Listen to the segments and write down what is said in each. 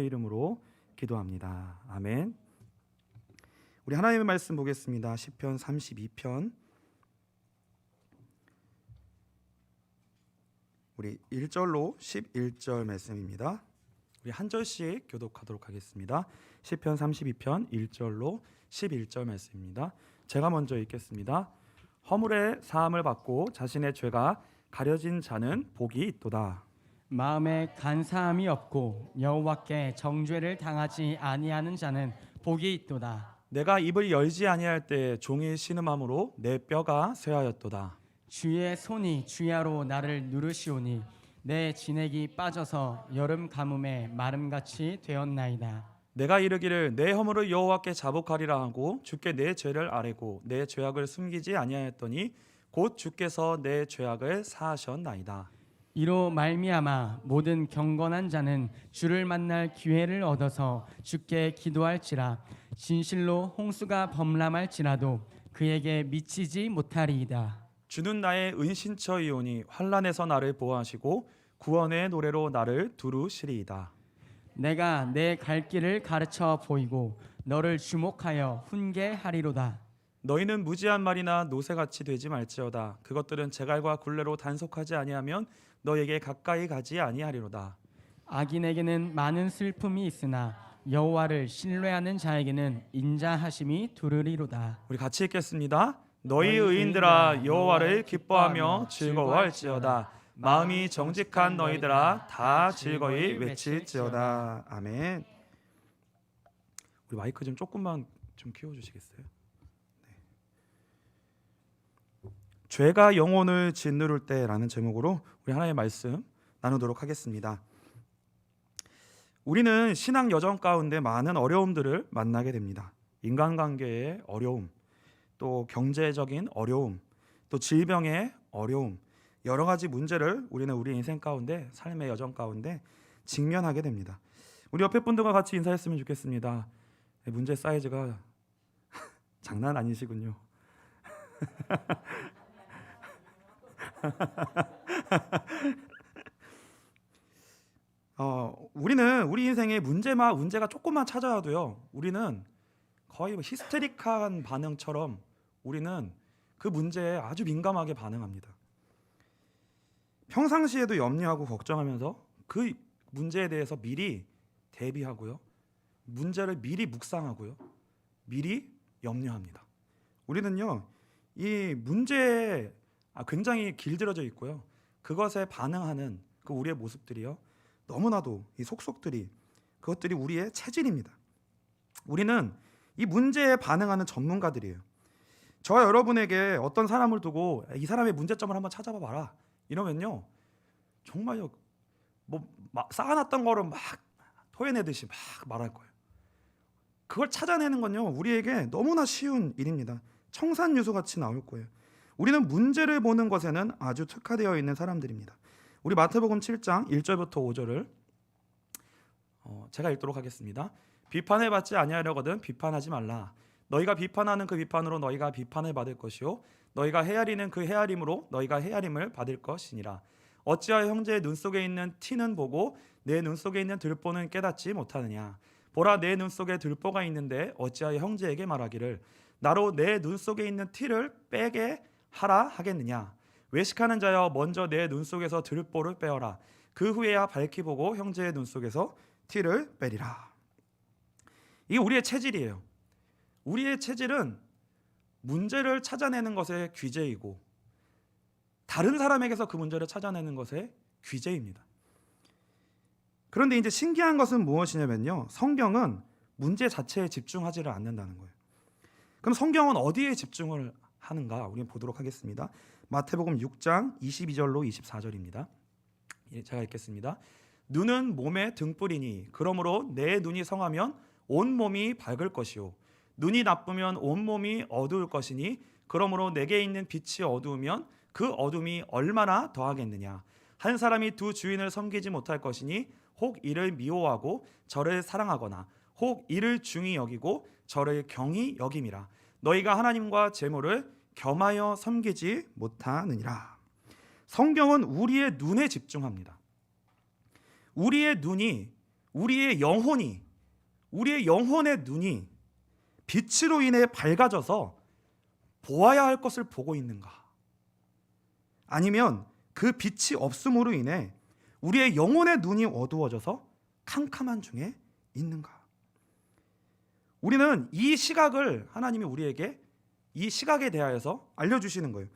이름으로 기도합니다. 아멘. 우리 하나님의 말씀 보겠습니다. 시편 32편 우리 1절로 11절 말씀입니다. 우리 한 절씩 교독하도록 하겠습니다. 시편 32편 1절로 11절 말씀입니다. 제가 먼저 읽겠습니다. 허물의 사함을 받고 자신의 죄가 가려진 자는 복이 있도다. 마음에 간사함이 없고 여호와께 정죄를 당하지 아니하는 자는 복이 있도다. 내가 입을 열지 아니할 때 종일 신음함으로 내 뼈가 쇠하였도다. 주의 손이 주야로 나를 누르시오니 내 진액이 빠져서 여름 가뭄에 마름같이 되었나이다. 내가 이르기를 내 허물을 여호와께 자복하리라 하고 주께 내 죄를 아뢰고 내 죄악을 숨기지 아니하였더니 곧 주께서 내 죄악을 사하셨나이다. 이로 말미암아 모든 경건한 자는 주를 만날 기회를 얻어서 주께 기도할지라. 진실로 홍수가 범람할지라도 그에게 미치지 못하리이다. 주는 나의 은신처이오니 환난에서 나를 보호하시고 구원의 노래로 나를 두루시리이다. 내가 내 갈 길을 가르쳐 보이고 너를 주목하여 훈계하리로다. 너희는 무지한 말이나 노새같이 되지 말지어다. 그것들은 제갈과 굴레로 단속하지 아니하면 너에게 가까이 가지 아니하리로다. 악인에게는 많은 슬픔이 있으나 여호와를 신뢰하는 자에게는 인자하심이 두르리로다. 우리 같이 읽겠습니다. 너희 의인들아 여호와를 기뻐하며 즐거워할지어다. 마음이 정직한 너희들아 다 즐거이 외칠지어다. 아멘. 우리 마이크 좀 조금만 좀 키워주시겠어요? 네. 죄가 영혼을 짓누를 때라는 제목으로 우리 하나님의 말씀 나누도록 하겠습니다. 우리는 신앙 여정 가운데 많은 어려움들을 만나게 됩니다. 인간관계의 어려움, 또 경제적인 어려움, 또 질병의 어려움, 여러 가지 문제를 우리는 우리 인생 가운데, 삶의 여정 가운데 직면하게 됩니다. 우리 옆에 분들과 같이 인사했으면 좋겠습니다. 문제 사이즈가 장난 아니시군요. 우리는 우리 인생에 문제가 조금만 찾아와도요, 우리는 거의 히스테릭한 반응처럼 우리는 그 문제에 아주 민감하게 반응합니다. 평상시에도 염려하고 걱정하면서 그 문제에 대해서 미리 대비하고요, 문제를 미리 묵상하고요, 미리 염려합니다. 우리는요, 이 문제에 굉장히 길들여져 있고요, 그것에 반응하는 그 우리의 모습들이요, 너무나도 이 속속들이 그것들이 우리의 체질입니다. 우리는 이 문제에 반응하는 전문가들이에요. 저와 여러분에게 어떤 사람을 두고 이 사람의 문제점을 한번 찾아봐 봐라 이러면요, 정말요, 쌓아놨던 거를 막 토해내듯이 막 말할 거예요. 그걸 찾아내는 건요, 우리에게 너무나 쉬운 일입니다. 청산유수같이 나올 거예요. 우리는 문제를 보는 것에는 아주 특화되어 있는 사람들입니다. 우리 마태복음 7장 1절부터 5절을 제가 읽도록 하겠습니다. 비판을 받지 아니하려거든 비판하지 말라. 너희가 비판하는 그 비판으로 너희가 비판을 받을 것이요 너희가 헤아리는 그 헤아림으로 너희가 헤아림을 받을 것이니라. 어찌하여 형제의 눈 속에 있는 티는 보고 내 눈 속에 있는 들보는 깨닫지 못하느냐. 보라, 내 눈 속에 들보가 있는데 어찌하여 형제에게 말하기를 나로 내 눈 속에 있는 티를 빼게 하라 하겠느냐. 외식하는 자여, 먼저 내 눈 속에서 들보를 빼어라. 그 후에야 밝히 보고 형제의 눈 속에서 티를 빼리라. 이게 우리의 체질이에요. 우리의 체질은 문제를 찾아내는 것의 귀재이고 다른 사람에게서 그 문제를 찾아내는 것의 귀재입니다. 그런데 이제 신기한 것은 무엇이냐면요, 성경은 문제 자체에 집중하지를 않는다는 거예요. 그럼 성경은 어디에 집중을 하는가 우리는 보도록 하겠습니다. 마태복음 6장 22절로 24절입니다. 제가 읽겠습니다. 눈은 몸의 등불이니 그러므로 내 눈이 성하면 온 몸이 밝을 것이요 눈이 나쁘면 온 몸이 어두울 것이니 그러므로 내게 있는 빛이 어두우면 그 어둠이 얼마나 더하겠느냐. 한 사람이 두 주인을 섬기지 못할 것이니 혹 이를 미워하고 저를 사랑하거나 혹 이를 중히 여기고 저를 경히 여김이라. 너희가 하나님과 재물을 겸하여 섬기지 못하느니라. 성경은 우리의 눈에 집중합니다. 우리의 눈이 우리의 영혼이, 우리의 영혼의 눈이 빛으로 인해 밝아져서 보아야 할 것을 보고 있는가? 아니면 그 빛이 없음으로 인해 우리의 영혼의 눈이 어두워져서 캄캄한 중에 있는가? 우리는 이 시각을 하나님이 우리에게 이 시각에 대하여서 알려주시는 거예요.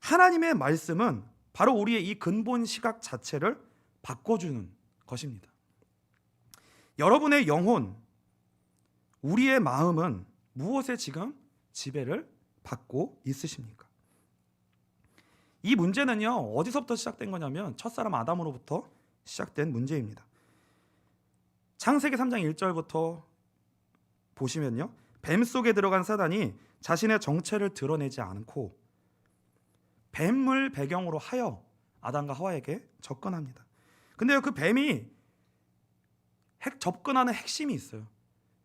하나님의 말씀은 바로 우리의 이 근본 시각 자체를 바꿔주는 것입니다. 여러분의 영혼, 우리의 마음은 무엇에 지금 지배를 받고 있으십니까? 이 문제는요, 어디서부터 시작된 거냐면 첫사람 아담으로부터 시작된 문제입니다. 창세기 3장 1절부터 보시면요, 뱀 속에 들어간 사단이 자신의 정체를 드러내지 않고 뱀을 배경으로 하여 아담과 하와에게 접근합니다. 근데요, 그 뱀이 접근하는 핵심이 있어요.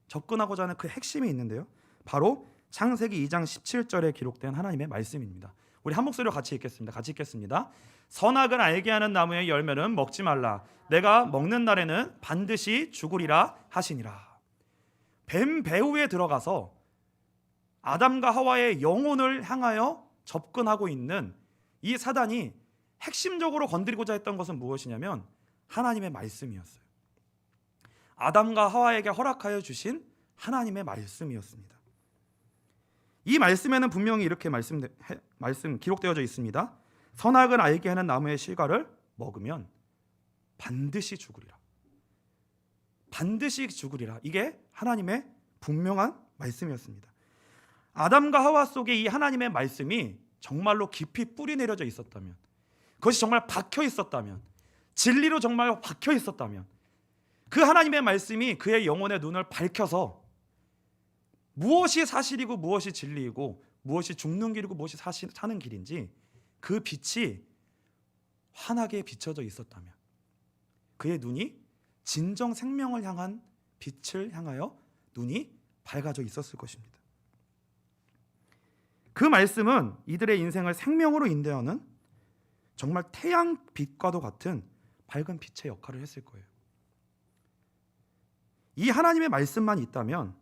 접근하고자 하는 그 핵심이 있는데요, 바로 창세기 2장 17절에 기록된 하나님의 말씀입니다. 우리 한 목소리로 같이 읽겠습니다. 같이 읽겠습니다. 선악을 알게 하는 나무의 열매는 먹지 말라. 내가 먹는 날에는 반드시 죽으리라 하시니라. 뱀 배후에 들어가서 아담과 하와의 영혼을 향하여 접근하고 있는 이 사단이 핵심적으로 건드리고자 했던 것은 무엇이냐면 하나님의 말씀이었어요. 아담과 하와에게 허락하여 주신 하나님의 말씀이었습니다. 이 말씀에는 분명히 이렇게 말씀 기록되어져 있습니다. 선악을 알게 하는 나무의 실과를 먹으면 반드시 죽으리라. 반드시 죽으리라. 이게 하나님의 분명한 말씀이었습니다. 아담과 하와 속에 이 하나님의 말씀이 정말로 깊이 뿌리 내려져 있었다면, 그것이 정말 박혀 있었다면, 진리로 정말 박혀 있었다면, 그 하나님의 말씀이 그의 영혼의 눈을 밝혀서 무엇이 사실이고 무엇이 진리이고 무엇이 죽는 길이고 무엇이 사는 길인지 그 빛이 환하게 비춰져 있었다면, 그의 눈이 진정 생명을 향한 빛을 향하여 눈이 밝아져 있었을 것입니다. 그 말씀은 이들의 인생을 생명으로 인도하는 정말 태양빛과도 같은 밝은 빛의 역할을 했을 거예요. 이 하나님의 말씀만 있다면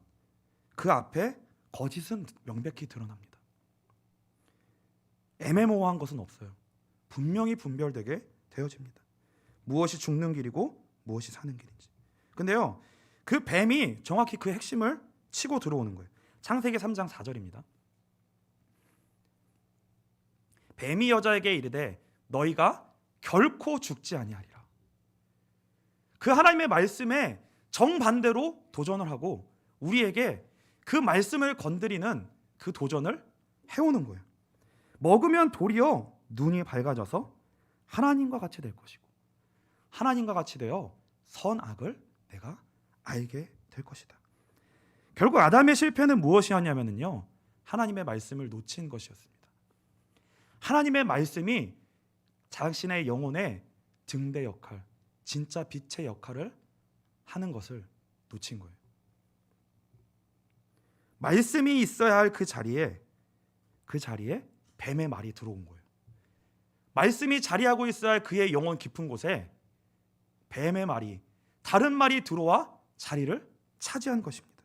그 앞에 거짓은 명백히 드러납니다. 애매모호한 것은 없어요. 분명히 분별되게 되어집니다. 무엇이 죽는 길이고 무엇이 사는 길인지. 근데요, 그 뱀이 정확히 그 핵심을 치고 들어오는 거예요. 창세기 3장 4절입니다. 뱀이 여자에게 이르되 너희가 결코 죽지 아니하리라. 그 하나님의 말씀에 정반대로 도전을 하고 우리에게 그 말씀을 건드리는 그 도전을 해오는 거예요. 먹으면 도리어 눈이 밝아져서 하나님과 같이 될 것이고 하나님과 같이 되어 선악을 내가 알게 될 것이다. 결국 아담의 실패는 무엇이었냐면요, 하나님의 말씀을 놓친 것이었습니다. 하나님의 말씀이 자신의 영혼의 등대 역할, 진짜 빛의 역할을 하는 것을 놓친 거예요. 말씀이 있어야 할 그 자리에 뱀의 말이 들어온 거예요. 말씀이 자리하고 있어야 할 그의 영혼 깊은 곳에 뱀의 말이, 다른 말이 들어와 자리를 차지한 것입니다.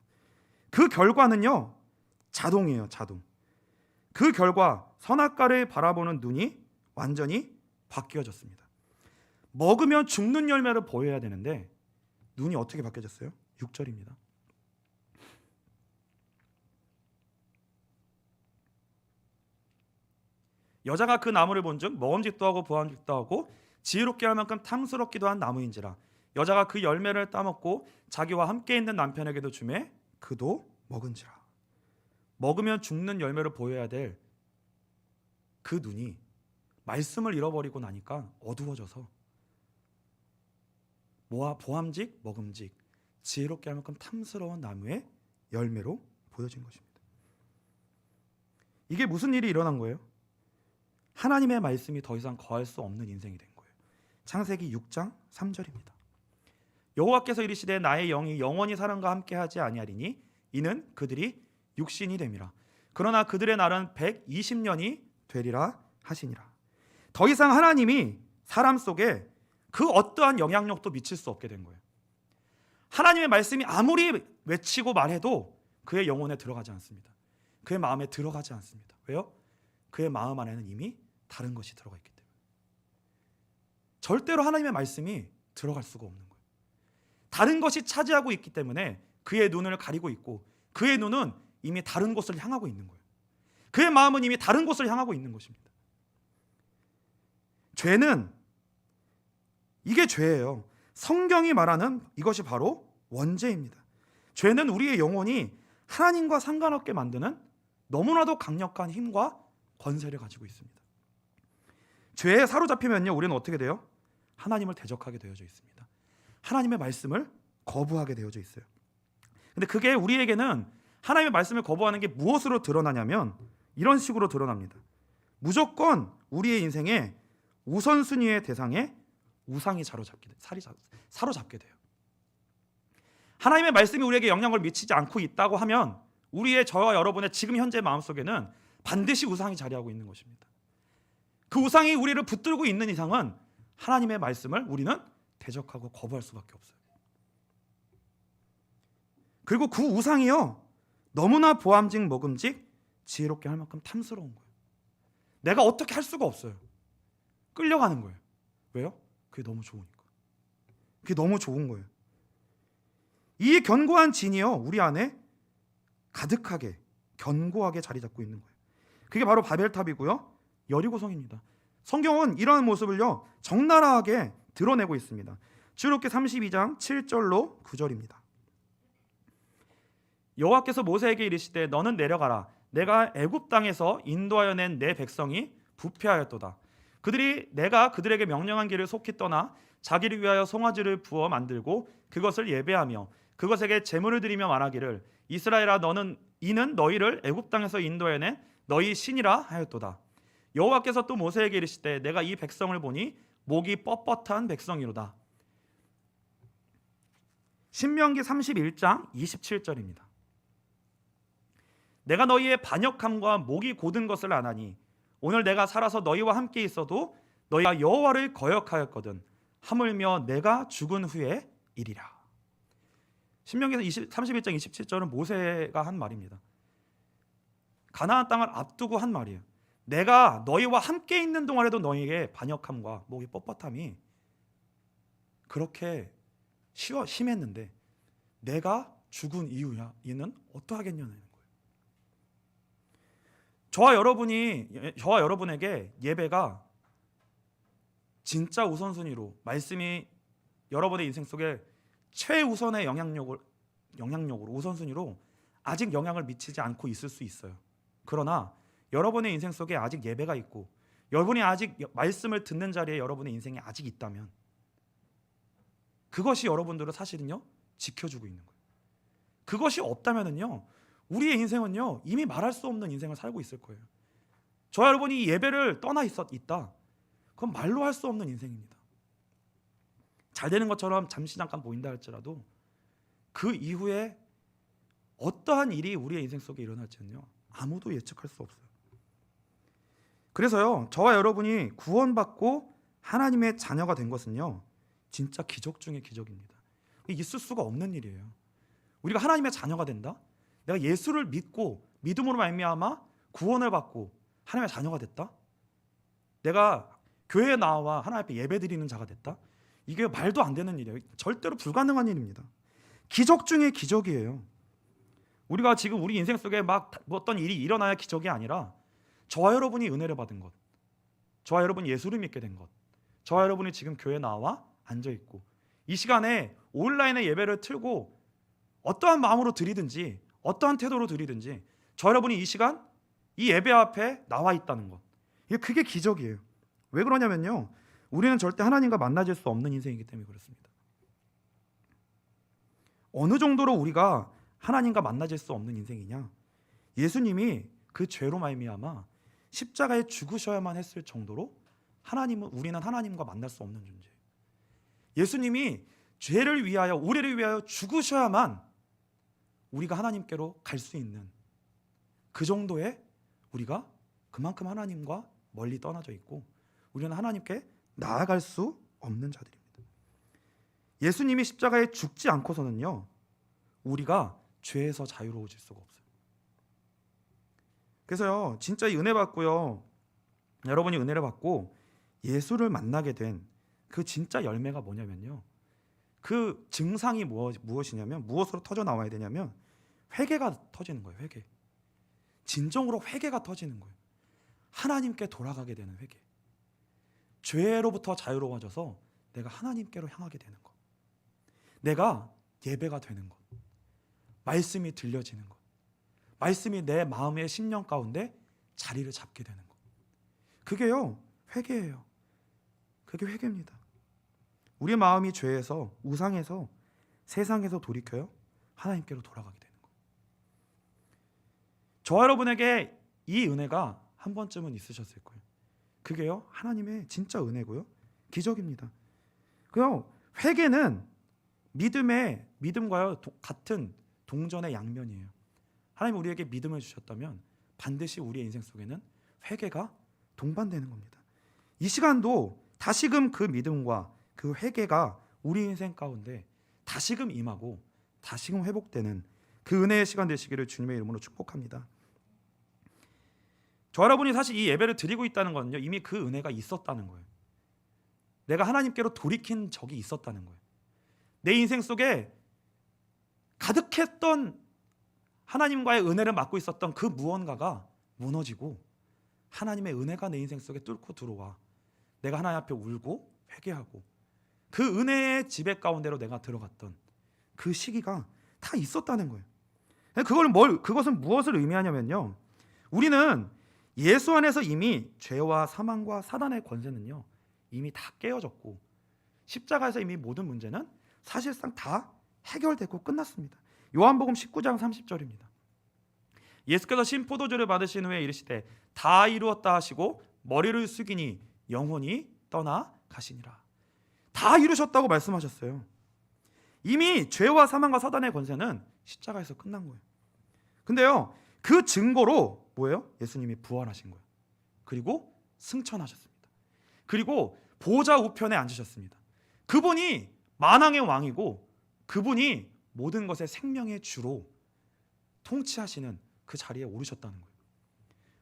그 결과는요, 자동이에요. 자동. 그 결과 선악과를 바라보는 눈이 완전히 바뀌어졌습니다. 먹으면 죽는 열매를 보여야 되는데 눈이 어떻게 바뀌어졌어요? 6절입니다. 여자가 그 나무를 본즉 먹음직도 하고 보암직도 하고 지혜롭게 할 만큼 탐스럽기도 한 나무인지라. 여자가 그 열매를 따먹고 자기와 함께 있는 남편에게도 주매 그도 먹은지라. 먹으면 죽는 열매를 보여야 될 그 눈이 말씀을 잃어버리고 나니까 어두워져서 보암직, 먹음직, 지혜롭게 할 만큼 탐스러운 나무의 열매로 보여진 것입니다. 이게 무슨 일이 일어난 거예요? 하나님의 말씀이 더 이상 거할 수 없는 인생이 된 거예요. 창세기 6장 3절입니다. 여호와께서 이르시되 나의 영이 영원히 사람과 함께하지 아니하리니 이는 그들이 육신이 됨이라. 그러나 그들의 날은 120년이 되리라 하시니라. 더 이상 하나님이 사람 속에 그 어떠한 영향력도 미칠 수 없게 된 거예요. 하나님의 말씀이 아무리 외치고 말해도 그의 영혼에 들어가지 않습니다. 그의 마음에 들어가지 않습니다. 왜요? 그의 마음 안에는 이미 다른 것이 들어가 있기 때문에. 절대로 하나님의 말씀이 들어갈 수가 없는 거예요. 다른 것이 차지하고 있기 때문에 그의 눈을 가리고 있고, 그의 눈은 이미 다른 곳을 향하고 있는 거예요. 그의 마음은 이미 다른 곳을 향하고 있는 것입니다. 죄는, 이게 죄예요. 성경이 말하는 이것이 바로 원죄입니다. 죄는 우리의 영혼이 하나님과 상관없게 만드는 너무나도 강력한 힘과 권세를 가지고 있습니다. 죄에 사로잡히면요, 우리는 어떻게 돼요? 하나님을 대적하게 되어져 있습니다. 하나님의 말씀을 거부하게 되어져 있어요. 근데 그게 우리에게는 하나님의 말씀을 거부하는 게 무엇으로 드러나냐면 이런 식으로 드러납니다. 무조건 우리의 인생에 우선순위의 대상에 우상이 사로잡게 돼요. 하나님의 말씀이 우리에게 영향을 미치지 않고 있다고 하면 우리의 저와 여러분의 지금 현재 마음속에는 반드시 우상이 자리하고 있는 것입니다. 그 우상이 우리를 붙들고 있는 이상은 하나님의 말씀을 우리는 대적하고 거부할 수밖에 없어요. 그리고 그 우상이요, 너무나 보암직 먹음직 지혜롭게 할 만큼 탐스러운 거예요. 내가 어떻게 할 수가 없어요. 끌려가는 거예요. 왜요? 그게 너무 좋으니까. 그게 너무 좋은 거예요. 이 견고한 진이요, 우리 안에 가득하게 견고하게 자리 잡고 있는 거예요. 그게 바로 바벨탑이고요, 여리고성입니다. 성경은 이러한 모습을요, 적나라하게 드러내고 있습니다. 출애굽기 32장 7절로 9절입니다. 여호와께서 모세에게 이르시되 너는 내려가라. 내가 애굽 땅에서 인도하여 낸 내 백성이 부패하였도다. 그들이 내가 그들에게 명령한 길을 속히 떠나 자기를 위하여 송아지를 부어 만들고 그것을 예배하며 그것에게 제물을 드리며 말하기를 이스라엘아 이는 너희를 애굽 땅에서 인도하여 낸 너희 신이라 하였도다. 여호와께서 또 모세에게 이르시되 내가 이 백성을 보니 목이 뻣뻣한 백성이로다. 신명기 31장 27절입니다. 내가 너희의 반역함과 목이 곧은 것을 아나니 오늘 내가 살아서 너희와 함께 있어도 너희가 여호와를 거역하였거든 하물며 내가 죽은 후에 이리라. 신명기 31장 27절은 모세가 한 말입니다. 가나안 땅을 앞두고 한 말이에요. 내가 너희와 함께 있는 동안에도 너희에게 반역함과 목이 뻣뻣함이 그렇게 심했는데 내가 죽은 이유야 이는 어떠하겠냐는 거예요. 저와 여러분에게 예배가 진짜 우선순위로, 말씀이 여러분의 인생 속에 최우선의 영향력으로 우선순위로 아직 영향을 미치지 않고 있을 수 있어요. 그러나 여러분의 인생 속에 아직 예배가 있고 여러분이 아직 말씀을 듣는 자리에 여러분의 인생이 아직 있다면 그것이 여러분들을 사실은요 지켜주고 있는 거예요. 그것이 없다면은요 우리의 인생은요 이미 말할 수 없는 인생을 살고 있을 거예요. 저와 여러분이 예배를 떠나 있다, 그건 말로 할 수 없는 인생입니다. 잘 되는 것처럼 잠시 잠깐 보인다 할지라도 그 이후에 어떠한 일이 우리의 인생 속에 일어날지는요 아무도 예측할 수 없어요. 그래서요 저와 여러분이 구원받고 하나님의 자녀가 된 것은요 진짜 기적 중의 기적입니다. 있을 수가 없는 일이에요. 우리가 하나님의 자녀가 된다? 내가 예수를 믿고 믿음으로 말미암아 구원을 받고 하나님의 자녀가 됐다? 내가 교회에 나와 하나님 앞에 예배드리는 자가 됐다? 이게 말도 안 되는 일이에요. 절대로 불가능한 일입니다. 기적 중의 기적이에요. 우리가 지금 우리 인생 속에 막 어떤 일이 일어나야 기적이 아니라 저와 여러분이 은혜를 받은 것, 저와 여러분이 예수를 믿게 된 것, 저와 여러분이 지금 교회에 나와 앉아있고 이 시간에 온라인에 예배를 틀고 어떠한 마음으로 드리든지 어떠한 태도로 드리든지 저 여러분이 이 시간 이 예배 앞에 나와 있다는 것, 그게 기적이에요. 왜 그러냐면요 우리는 절대 하나님과 만나질 수 없는 인생이기 때문에 그렇습니다. 어느 정도로 우리가 하나님과 만나질 수 없는 인생이냐, 예수님이 그 죄로 말미암아 십자가에 죽으셔야만 했을 정도로 우리는 하나님과 만날 수 없는 존재예요. 예수님이 죄를 위하여 우리를 위하여 죽으셔야만 우리가 하나님께로 갈 수 있는 그 정도의 우리가 그만큼 하나님과 멀리 떠나져 있고 우리는 하나님께 나아갈 수 없는 자들입니다. 예수님이 십자가에 죽지 않고서는요, 우리가 죄에서 자유로워질 수가 없어요. 그래서요, 진짜 이 은혜 받고요, 여러분이 은혜를 받고 예수를 만나게 된 그 진짜 열매가 뭐냐면요, 그 증상이 무엇이냐면, 무엇으로 터져 나와야 되냐면 회개가 터지는 거예요. 회개. 진정으로 회개가 터지는 거예요. 하나님께 돌아가게 되는 회개. 죄로부터 자유로워져서 내가 하나님께로 향하게 되는 것. 내가 예배가 되는 것. 말씀이 들려지는 것. 말씀이 내 마음의 심령 가운데 자리를 잡게 되는 것. 그게요, 회개예요. 그게 회개입니다. 우리 마음이 죄에서, 우상에서, 세상에서 돌이켜요, 하나님께로 돌아가게 되는 것. 저와 여러분에게 이 은혜가 한 번쯤은 있으셨을 거예요. 그게요, 하나님의 진짜 은혜고요, 기적입니다. 그요, 회개는 믿음과요 같은 동전의 양면이에요. 하나님 우리에게 믿음을 주셨다면 반드시 우리의 인생 속에는 회개가 동반되는 겁니다. 이 시간도 다시금 그 믿음과 그 회개가 우리 인생 가운데 다시금 임하고 다시금 회복되는 그 은혜의 시간 되시기를 주님의 이름으로 축복합니다. 저 여러분이 사실 이 예배를 드리고 있다는 것은요, 이미 그 은혜가 있었다는 거예요. 내가 하나님께로 돌이킨 적이 있었다는 거예요. 내 인생 속에 가득했던 하나님과의 은혜를 맡고 있었던 그 무언가가 무너지고 하나님의 은혜가 내 인생 속에 뚫고 들어와 내가 하나님 앞에 울고 회개하고 그 은혜의 지배 가운데로 내가 들어갔던 그 시기가 다 있었다는 거예요. 그것은 무엇을 의미하냐면요, 우리는 예수 안에서 이미 죄와 사망과 사단의 권세는요, 이미 다 깨어졌고 십자가에서 이미 모든 문제는 사실상 다 해결되고 끝났습니다. 요한복음 19장 30절입니다. 예수께서 신포도주를 받으신 후에 이르시되 다 이루었다 하시고 머리를 숙이니 영혼이 떠나 가시니라. 다 이루셨다고 말씀하셨어요. 이미 죄와 사망과 사단의 권세는 십자가에서 끝난 거예요. 근데요, 그 증거로 뭐예요? 예수님이 부활하신 거예요. 그리고 승천하셨습니다. 그리고 보좌 우편에 앉으셨습니다. 그분이 만왕의 왕이고 그분이 모든 것의 생명의 주로 통치하시는 그 자리에 오르셨다는 거예요.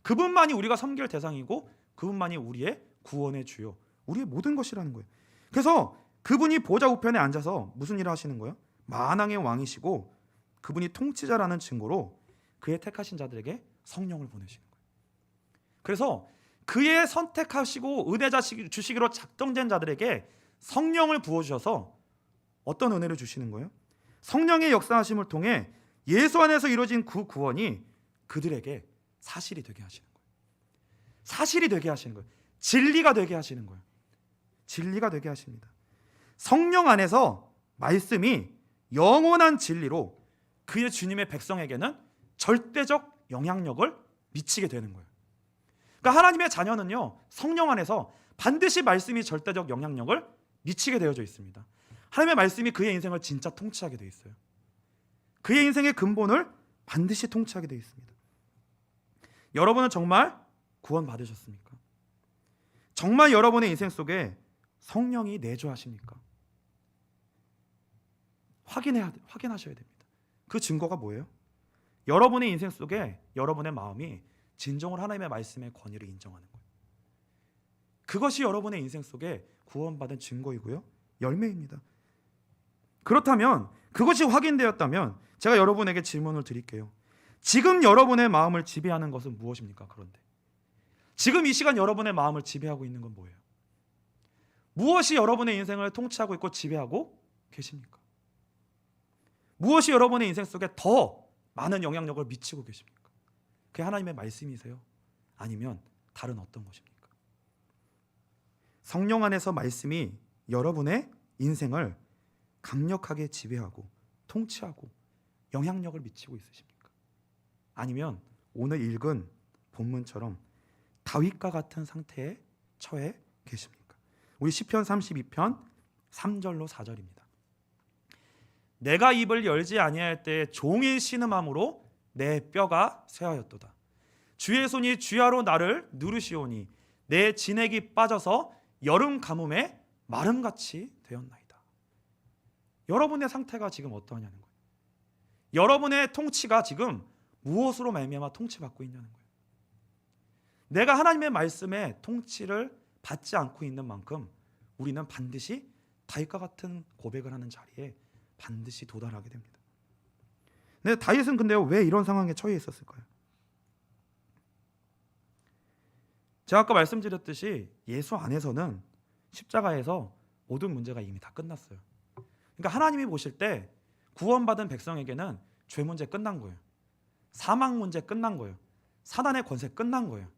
그분만이 우리가 섬길 대상이고 그분만이 우리의 구원의 주요, 우리의 모든 것이라는 거예요. 그래서 그분이 보좌 우편에 앉아서 무슨 일을 하시는 거예요? 만왕의 왕이시고 그분이 통치자라는 증거로 그의 택하신 자들에게 성령을 보내시는 거예요. 그래서 그의 선택하시고 은혜 주시기로 작정된 자들에게 성령을 부어주셔서 어떤 은혜를 주시는 거예요? 성령의 역사하심을 통해 예수 안에서 이루어진 그 구원이 그들에게 사실이 되게 하시는 거예요. 사실이 되게 하시는 거예요. 진리가 되게 하시는 거예요. 진리가 되게 하십니다. 성령 안에서 말씀이 영원한 진리로 그의 주님의 백성에게는 절대적 영향력을 미치게 되는 거예요. 그러니까 하나님의 자녀는요, 성령 안에서 반드시 말씀이 절대적 영향력을 미치게 되어져 있습니다. 하나님의 말씀이 그의 인생을 진짜 통치하게 되어 있어요. 그의 인생의 근본을 반드시 통치하게 되어 있습니다. 여러분은 정말 구원 받으셨습니까? 정말 여러분의 인생 속에 성령이 내주하십니까? 확인하셔야 됩니다. 그 증거가 뭐예요? 여러분의 인생 속에 여러분의 마음이 진정으로 하나님의 말씀의 권위를 인정하는 거예요. 그것이 여러분의 인생 속에 구원받은 증거이고요, 열매입니다. 그렇다면, 그것이 확인되었다면 제가 여러분에게 질문을 드릴게요. 지금 여러분의 마음을 지배하는 것은 무엇입니까? 그런데 지금 이 시간 여러분의 마음을 지배하고 있는 건 뭐예요? 무엇이 여러분의 인생을 통치하고 있고 지배하고 계십니까? 무엇이 여러분의 인생 속에 더 많은 영향력을 미치고 계십니까? 그게 하나님의 말씀이세요? 아니면 다른 어떤 것입니까? 성령 안에서 말씀이 여러분의 인생을 강력하게 지배하고 통치하고 영향력을 미치고 있으십니까? 아니면 오늘 읽은 본문처럼 다윗과 같은 상태에 처해 계십니까? 우리 시편 32편 3절로 4절입니다. 내가 입을 열지 아니할 때 종일 신음함으로 내 뼈가 쇠하였도다. 주의 손이 주야로 나를 누르시오니 내 진액이 빠져서 여름 가뭄에 마름같이 되었나이다. 여러분의 상태가 지금 어떠하냐는 거예요. 여러분의 통치가 지금 무엇으로 말미암아 통치받고 있냐는 거예요. 내가 하나님의 말씀에 통치를 받지 않고 있는 만큼 우리는 반드시 다윗과 같은 고백을 하는 자리에 반드시 도달하게 됩니다. 근데 다윗은 근데요, 왜 이런 상황에 처해 있었을까요? 제가 아까 말씀드렸듯이 예수 안에서는 십자가에서 모든 문제가 이미 다 끝났어요. 그러니까 하나님이 보실 때 구원받은 백성에게는 죄 문제 끝난 거예요. 사망 문제 끝난 거예요. 사단의 권세 끝난 거예요.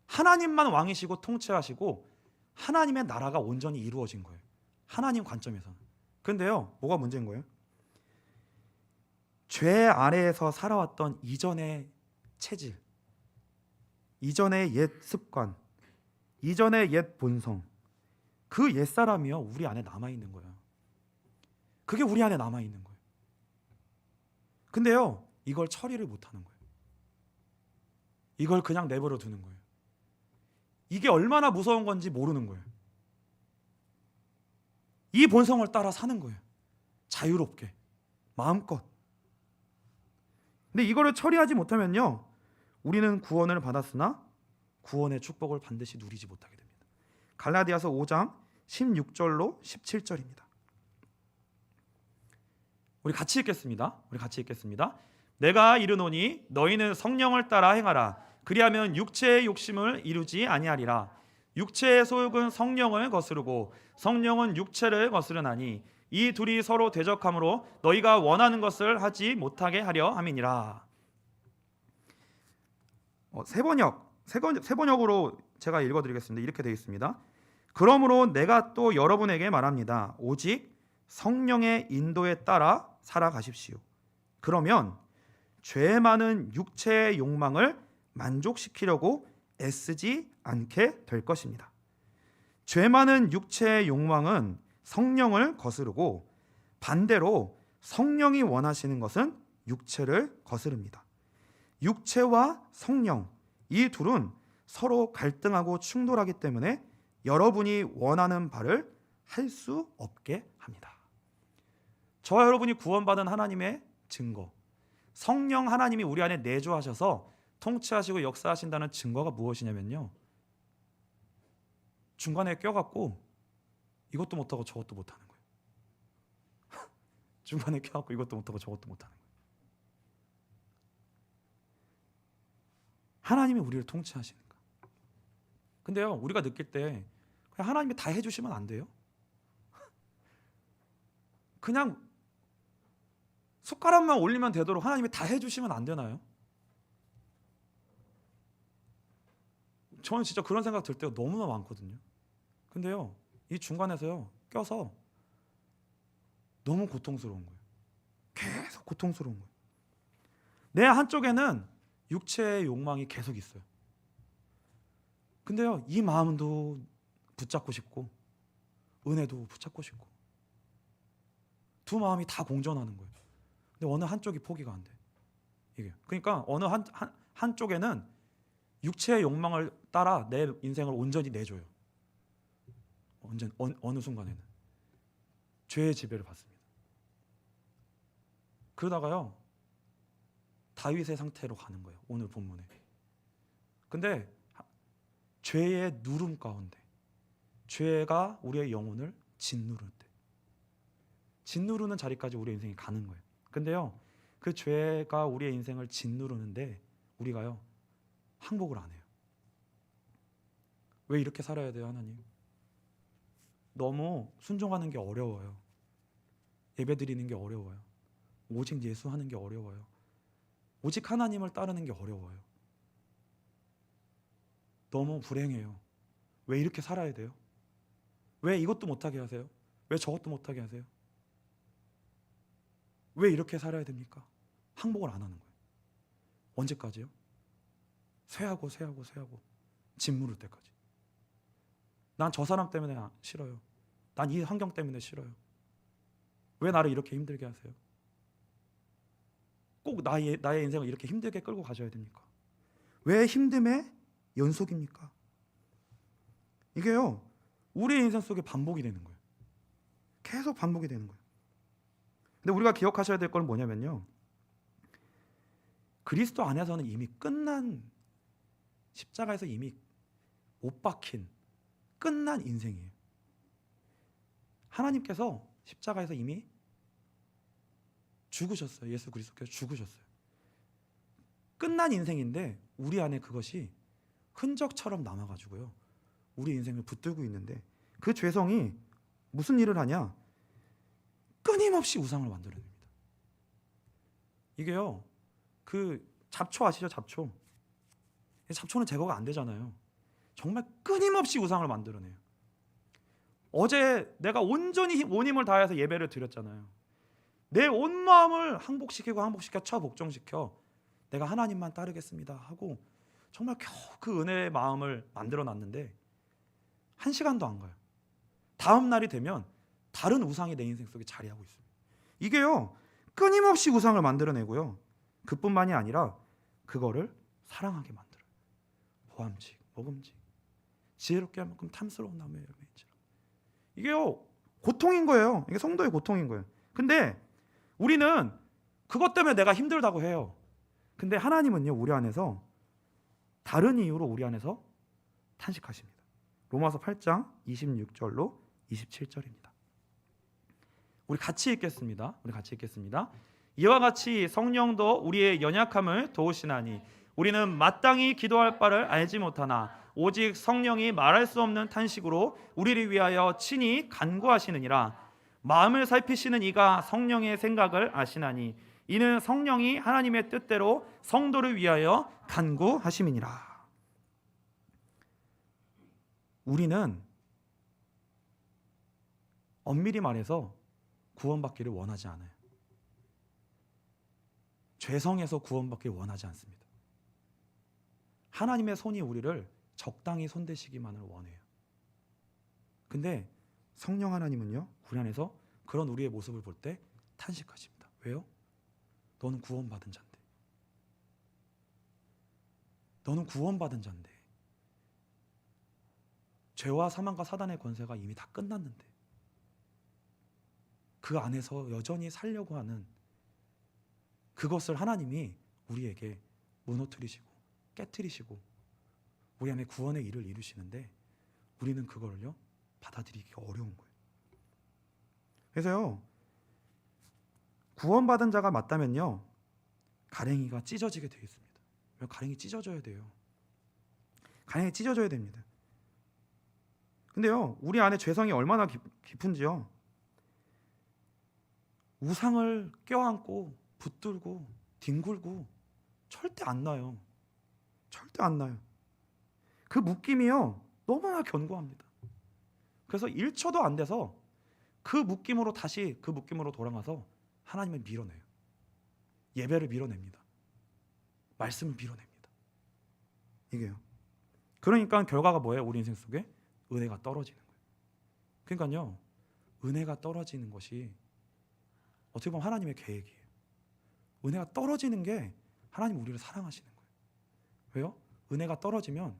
하나님만 왕이시고 통치하시고 하나님의 나라가 온전히 이루어진 거예요. 하나님 관점에서는. 근데요, 뭐가 문제인 거예요? 죄 아래에서 살아왔던 이전의 체질, 이전의 옛 습관, 이전의 옛 본성, 그 옛사람이요 우리 안에 남아있는 거예요. 그게 우리 안에 남아있는 거예요. 근데요, 이걸 처리를 못하는 거예요. 이걸 그냥 내버려 두는 거예요. 이게 얼마나 무서운 건지 모르는 거예요. 이 본성을 따라 사는 거예요. 자유롭게, 마음껏. 근데 이거를 처리하지 못하면요, 우리는 구원을 받았으나 구원의 축복을 반드시 누리지 못하게 됩니다. 갈라디아서 5장 16절로 17절입니다. 우리 같이 읽겠습니다. 내가 이르노니 너희는 성령을 따라 행하라. 그리하면 육체의 욕심을 이루지 아니하리라. 육체의 소욕은 성령을 거스르고 성령은 육체를 거스르나니 이 둘이 서로 대적하므로 너희가 원하는 것을 하지 못하게 하려 함이니라. 세 번역으로 제가 읽어드리겠습니다. 이렇게 되어 있습니다. 그러므로 내가 또 여러분에게 말합니다. 오직 성령의 인도에 따라 살아가십시오. 그러면 죄 많은 육체의 욕망을 만족시키려고 애쓰지 않게 될 것입니다. 죄 많은 육체의 욕망은 성령을 거스르고 반대로 성령이 원하시는 것은 육체를 거스릅니다. 육체와 성령, 이 둘은 서로 갈등하고 충돌하기 때문에 여러분이 원하는 바를 할 수 없게 합니다. 저와 여러분이 구원받은 하나님의 증거, 성령 하나님이 우리 안에 내주하셔서 통치하시고 역사하신다는 증거가 무엇이냐면요, 중간에 껴갖고 이것도 못하고 저것도 못하는 거예요. 중간에 껴갖고 이것도 못하고 저것도 못하는 거예요. 하나님이 우리를 통치하시니까. 근데요, 우리가 느낄 때 그냥 하나님이 다 해주시면 안 돼요? 그냥 숟가락만 올리면 되도록 하나님이 다 해주시면 안 되나요? 저는 진짜 그런 생각 들 때가 너무나 많거든요. 근데요, 이 중간에서요 껴서 너무 고통스러운 거예요. 계속 고통스러운 거예요. 내 한쪽에는 육체의 욕망이 계속 있어요. 근데요, 이 마음도 붙잡고 싶고 은혜도 붙잡고 싶고 두 마음이 다 공존하는 거예요. 근데 어느 한쪽이 포기가 안 돼. 이게 그러니까 어느 한쪽에는 육체의 욕망을 따라 내 인생을 온전히 내줘요. 어느 순간에는 죄의 지배를 받습니다. 그러다가요, 다윗의 상태로 가는 거예요. 오늘 본문에. 근데 죄의 누름 가운데 죄가 우리의 영혼을 짓누를 때, 짓누르는 자리까지 우리의 인생이 가는 거예요. 근데요, 그 죄가 우리의 인생을 짓누르는데 우리가요 항복을 안 해요. 왜 이렇게 살아야 돼요, 하나님? 너무 순종하는 게 어려워요. 예배 드리는 게 어려워요. 오직 예수 하는 게 어려워요. 오직 하나님을 따르는 게 어려워요. 너무 불행해요. 왜 이렇게 살아야 돼요? 왜 이것도 못하게 하세요? 왜 저것도 못하게 하세요? 왜 이렇게 살아야 됩니까? 항복을 안 하는 거예요. 언제까지요? 쇠하고 짓 무를 때까지. 난 저 사람 때문에 싫어요. 난 이 환경 때문에 싫어요. 왜 나를 이렇게 힘들게 하세요? 꼭 나의 인생을 이렇게 힘들게 끌고 가셔야 됩니까? 왜 힘듦의 연속입니까? 이게요, 우리의 인생 속에 반복이 되는 거예요. 계속 반복이 되는 거예요. 근데 우리가 기억하셔야 될 건 뭐냐면요, 그리스도 안에서는 이미 끝난, 십자가에서 이미 못 박힌 끝난 인생이에요. 하나님께서 십자가에서 이미 죽으셨어요. 예수 그리스도께서 죽으셨어요. 끝난 인생인데 우리 안에 그것이 흔적처럼 남아가지고요, 우리 인생을 붙들고 있는데, 그 죄성이 무슨 일을 하냐? 끊임없이 우상을 만들어냅니다. 이게요, 그 잡초 아시죠? 잡초. 잡초는 제거가 안 되잖아요. 정말 끊임없이 우상을 만들어내요. 어제 내가 온전히 온 힘을 다해서 예배를 드렸잖아요. 내 온 마음을 항복시켜 복종시켜 내가 하나님만 따르겠습니다 하고 정말 겨우 그 은혜의 마음을 만들어 놨는데 1시간도 안 가요. 다음 날이 되면 다른 우상이 내 인생 속에 자리하고 있습니다. 이게요, 끊임없이 우상을 만들어내고요, 그뿐만이 아니라 그거를 사랑하게 만들어요. 보암직, 먹음직, 지혜롭게 할 만큼 탐스러운 나무의 열매인지라. 이게요, 고통인 거예요. 이게 성도의 고통인 거예요. 근데 우리는 그것 때문에 내가 힘들다고 해요. 근데 하나님은요, 우리 안에서 다른 이유로 우리 안에서 탄식하십니다. 로마서 8장 26절로 27절입니다. 우리 같이 읽겠습니다. 이와 같이 성령도 우리의 연약함을 도우시나니 우리는 마땅히 기도할 바를 알지 못하나 오직 성령이 말할 수 없는 탄식으로 우리를 위하여 친히 간구하시느니라. 마음을 살피시는 이가 성령의 생각을 아시나니 이는 성령이 하나님의 뜻대로 성도를 위하여 간구하심이니라. 우리는 엄밀히 말해서 구원받기를 원하지 않아요. 죄성에서 구원받기를 원하지 않습니다. 하나님의 손이 우리를 적당히 손대시기만을 원해요. 근데 성령 하나님은요, 우리 안에서 그런 우리의 모습을 볼 때 탄식하십니다. 왜요? 너는 구원받은 자인데. 너는 구원받은 자인데. 죄와 사망과 사단의 권세가 이미 다 끝났는데 그 안에서 여전히 살려고 하는 그것을 하나님이 우리에게 무너뜨리시고 깨뜨리시고 우리 안에 구원의 일을 이루시는데 우리는 그거를요, 받아들이기가 어려운 거예요. 그래서요, 구원받은 자가 맞다면요, 가랭이가 찢어지게 되어 있습니다. 왜? 가랭이 찢어져야 돼요. 가랭이 찢어져야 됩니다. 근데요, 우리 안에 죄성이 얼마나 깊은지요, 우상을 껴안고 붙들고 뒹굴고 절대 안 나요. 절대 안 나요. 그 묶임이요, 너무나 견고합니다. 그래서 1초도 안 돼서 그 묶임으로 돌아가서 하나님을 밀어내요. 예배를 밀어냅니다. 말씀을 밀어냅니다. 이게요. 그러니까 결과가 뭐예요? 우리 인생 속에 은혜가 떨어지는 거예요. 그러니까요, 은혜가 떨어지는 것이 어떻게 보면 하나님의 계획이에요. 은혜가 떨어지는 게 하나님 우리를 사랑하시는 거예요. 왜요? 은혜가 떨어지면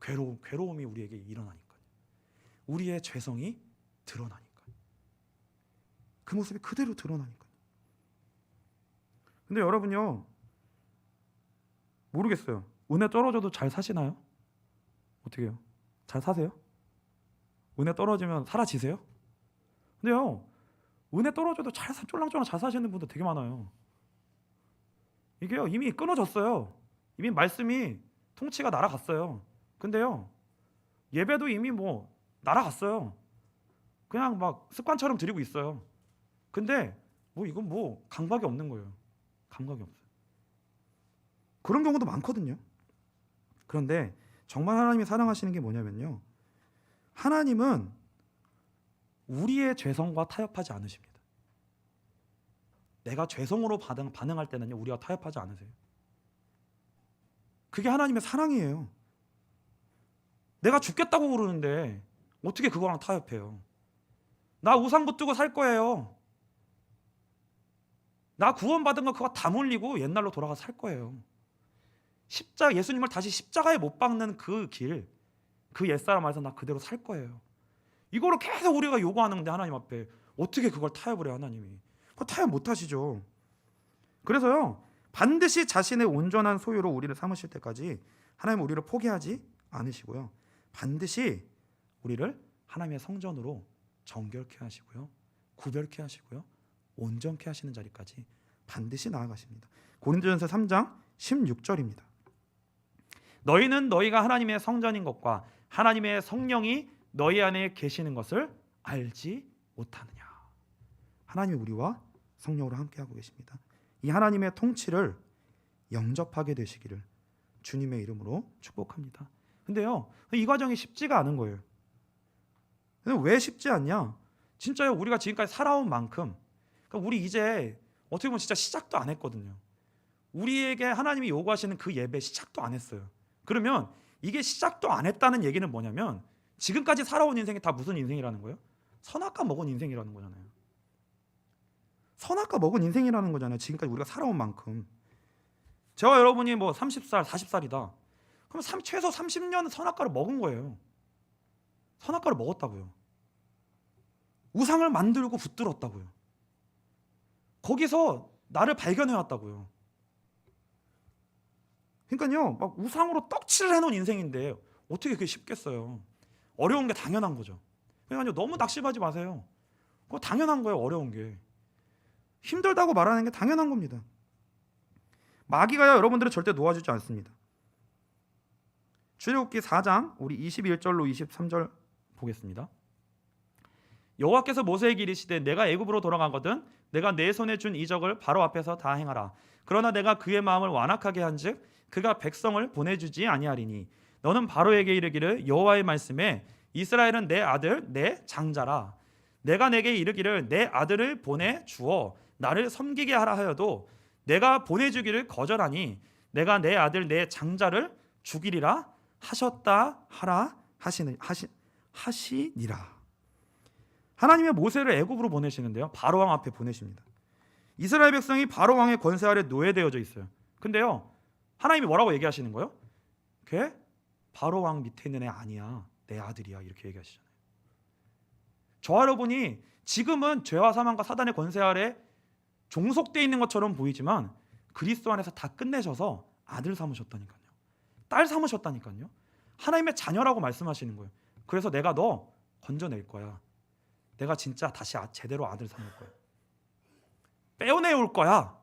괴로움이 우리에게 일어나니까요. 우리의 죄성이 드러나니까요. 그 모습이 그대로 드러나니까요. 근데 여러분요, 모르겠어요. 은혜 떨어져도 잘 사시나요? 어떻게 해요? 잘 사세요? 은혜 떨어지면 사라지세요? 근데요, 은혜 떨어져도 쫄랑쫄랑 잘 사시는 분들 되게 많아요. 이게요, 이미 끊어졌어요. 이미 말씀이 통치가 날아갔어요. 근데요, 예배도 이미 날아갔어요. 그냥 막 습관처럼 드리고 있어요. 근데 이건 감각이 없는 거예요. 감각이 없어요. 그런 경우도 많거든요. 그런데 정말 하나님이 사랑하시는 게 뭐냐면요, 하나님은 우리의 죄성과 타협하지 않으십니다. 내가 죄성으로 반응할 때는요, 우리가 타협하지 않으세요. 그게 하나님의 사랑이에요. 내가 죽겠다고 그러는데 어떻게 그거랑 타협해요? 나 우상 붙들고 살 거예요. 나 구원받은 거 그거 다 물리고 옛날로 돌아가 살 거예요. 예수님을 다시 십자가에 못 박는 그 길, 그 옛사람 안에서 나 그대로 살 거예요. 이거를 계속 우리가 요구하는데 하나님 앞에 어떻게 그걸 타협을 해요? 하나님이 그거 타협 못 하시죠. 그래서요, 반드시 자신의 온전한 소유로 우리를 삼으실 때까지 하나님은 우리를 포기하지 않으시고요, 반드시 우리를 하나님의 성전으로 정결케 하시고요, 구별케 하시고요, 온전케 하시는 자리까지 반드시 나아가십니다. 고린도전서 3장 16절입니다. 너희는 너희가 하나님의 성전인 것과 하나님의 성령이 너희 안에 계시는 것을 알지 못하느냐. 하나님이 우리와 성령으로 함께하고 계십니다. 이 하나님의 통치를 영접하게 되시기를 주님의 이름으로 축복합니다. 근데요, 이 과정이 쉽지가 않은 거예요. 근데 왜 쉽지 않냐? 진짜요, 우리가 지금까지 살아온 만큼, 그러니까 우리 이제 어떻게 보면 진짜 시작도 안 했거든요. 우리에게 하나님이 요구하시는 그 예배 시작도 안 했어요. 그러면 이게 시작도 안 했다는 얘기는 뭐냐면 지금까지 살아온 인생이 다 무슨 인생이라는 거예요? 선악과 먹은 인생이라는 거잖아요. 선악과 먹은 인생이라는 거잖아요. 지금까지 우리가 살아온 만큼. 저와 여러분이 뭐 30살, 40살이다. 그럼 최소 30년은 선악과를 먹은 거예요. 선악과를 먹었다고요. 우상을 만들고 붙들었다고요. 거기서 나를 발견해왔다고요. 그러니까요, 막 우상으로 떡칠을 해놓은 인생인데 어떻게 그게 쉽겠어요? 어려운 게 당연한 거죠. 그러니까 너무 낙심하지 마세요. 그거 당연한 거예요. 어려운 게 힘들다고 말하는 게 당연한 겁니다. 마귀가요, 여러분들을 절대 놓아주지 않습니다. 출애굽기 4장 우리 21절로 23절 보겠습니다. 여호와께서 모세에게 이르시되 내가 애굽으로 돌아가거든 내가 내 손에 준 이적을 바로 앞에서 다 행하라. 그러나 내가 그의 마음을 완악하게 한즉 그가 백성을 보내주지 아니하리니 너는 바로에게 이르기를 여호와의 말씀에 이스라엘은 내 아들 내 장자라. 내가 내게 이르기를 내 아들을 보내주어 나를 섬기게 하라 하여도 내가 보내주기를 거절하니 내가 내 아들 내 장자를 죽이리라 하셨다 하라 하시니라. 하나님의 모세를 애굽으로 보내시는데요, 바로 왕 앞에 보내십니다. 이스라엘 백성이 바로 왕의 권세 아래 노예되어져 있어요. 근데요, 하나님이 뭐라고 얘기하시는 거예요? 걔 바로 왕 밑에 있는 애 아니야, 내 아들이야, 이렇게 얘기하시잖아요. 저와 여러분이 지금은 죄와 사망과 사단의 권세 아래 종속되어 있는 것처럼 보이지만 그리스도 안에서 다 끝내셔서 아들 삼으셨다니까요. 딸 삼으셨다니까요. 하나님의 자녀라고 말씀하시는 거예요. 그래서 내가 너 건져낼 거야. 내가 진짜 다시 제대로 아들 삼을 거야. 빼어내올 거야.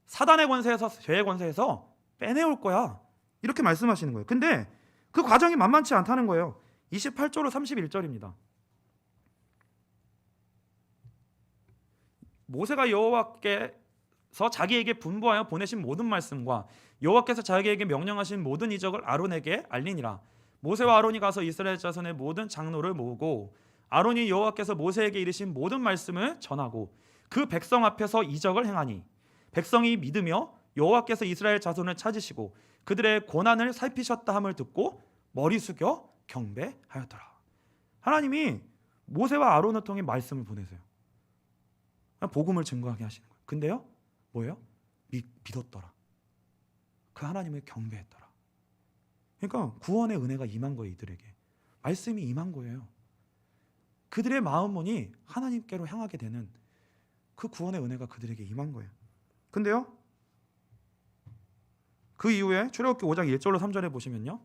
사단의 권세에서, 죄의 권세에서 빼내올 거야. 이렇게 말씀하시는 거예요. 근데 그 과정이 만만치 않다는 거예요. 28절로 31절입니다. 모세가 여호와께서 자기에게 분부하여 보내신 모든 말씀과 여호와께서 자기에게 명령하신 모든 이적을 아론에게 알리니라. 모세와 아론이 가서 이스라엘 자손의 모든 장로를 모으고 아론이 여호와께서 모세에게 이르신 모든 말씀을 전하고 그 백성 앞에서 이적을 행하니 백성이 믿으며 여호와께서 이스라엘 자손을 찾으시고 그들의 고난을 살피셨다 함을 듣고 머리 숙여 경배하였더라. 하나님이 모세와 아론을 통해 말씀을 보내세요. 복음을 증거하게 하시는 거예요. 근데요, 뭐예요? 믿었더라. 그 하나님을 경배했더라. 그러니까 구원의 은혜가 임한 거예요. 이들에게 말씀이 임한 거예요. 그들의 마음문이 하나님께로 향하게 되는 그 구원의 은혜가 그들에게 임한 거예요. 근데요, 그 이후에 출애굽기 5장 1절로 3절에 보시면요,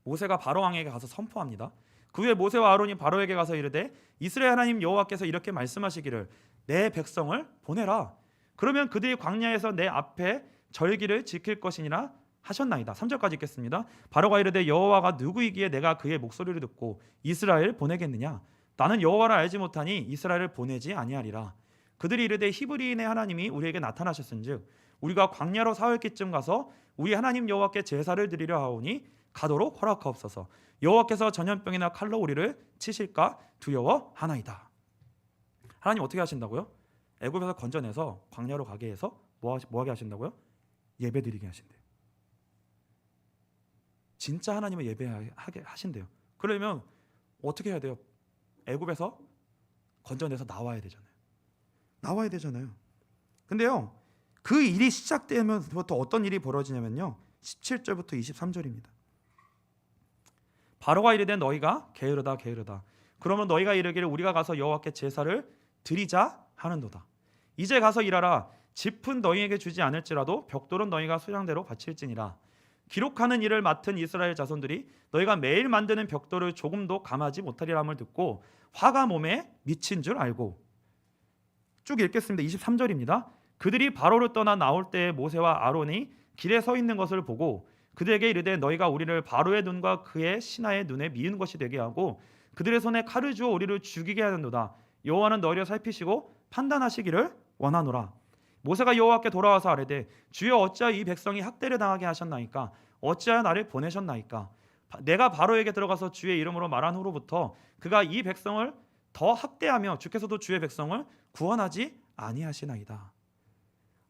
모세가 바로 왕에게 가서 선포합니다. 그 후에 모세와 아론이 바로에게 가서 이르되 이스라엘 하나님 여호와께서 이렇게 말씀하시기를 내 백성을 보내라. 그러면 그들이 광야에서 내 앞에 절기를 지킬 것이니라 하셨나이다. 3절까지 읽겠습니다. 바로가 이르되 여호와가 누구이기에 내가 그의 목소리를 듣고 이스라엘 보내겠느냐? 나는 여호와를 알지 못하니 이스라엘을 보내지 아니하리라. 그들이 이르되 히브리인의 하나님이 우리에게 나타나셨은즉 우리가 광야로 사흘기쯤 가서 우리 하나님 여호와께 제사를 드리려 하오니 가도록 허락하옵소서. 여호와께서 전염병이나 칼로 우리를 치실까 두려워하나이다. 하나님 어떻게 하신다고요? 애굽에서 건져내서 광야로 가게 해서 뭐하게 하신다고요? 예배드리게 하신대요. 진짜 하나님을 예배하게 하신대요. 그러면 어떻게 해야 돼요? 애굽에서 건져내서 나와야 되잖아요. 근데요, 그 일이 시작되면서부터 어떤 일이 벌어지냐면요, 17절부터 23절입니다. 바로가 이르되 너희가 게으르다. 그러면 너희가 이르기를 우리가 가서 여호와께 제사를 드리자 하는도다. 이제 가서 일하라. 짚은 너희에게 주지 않을지라도 벽돌은 너희가 수량대로 바칠지니라. 기록하는 일을 맡은 이스라엘 자손들이 너희가 매일 만드는 벽돌을 조금도 감하지 못하리라함을 듣고 화가 몸에 미친 줄 알고. 쭉 읽겠습니다. 23절입니다. 그들이 바로를 떠나 나올 때에 모세와 아론이 길에 서 있는 것을 보고 그들에게 이르되 너희가 우리를 바로의 눈과 그의 신하의 눈에 미운 것이 되게 하고 그들의 손에 칼을 주어 우리를 죽이게 하는도다. 여호와는 너희를 살피시고 판단하시기를 원하노라. 모세가 여호와께 돌아와서 아뢰되 주여 어찌하여 이 백성이 학대를 당하게 하셨나이까? 어찌하여 나를 보내셨나이까? 내가 바로에게 들어가서 주의 이름으로 말한 후로부터 그가 이 백성을 더 학대하며 주께서도 주의 백성을 구원하지 아니하시나이다.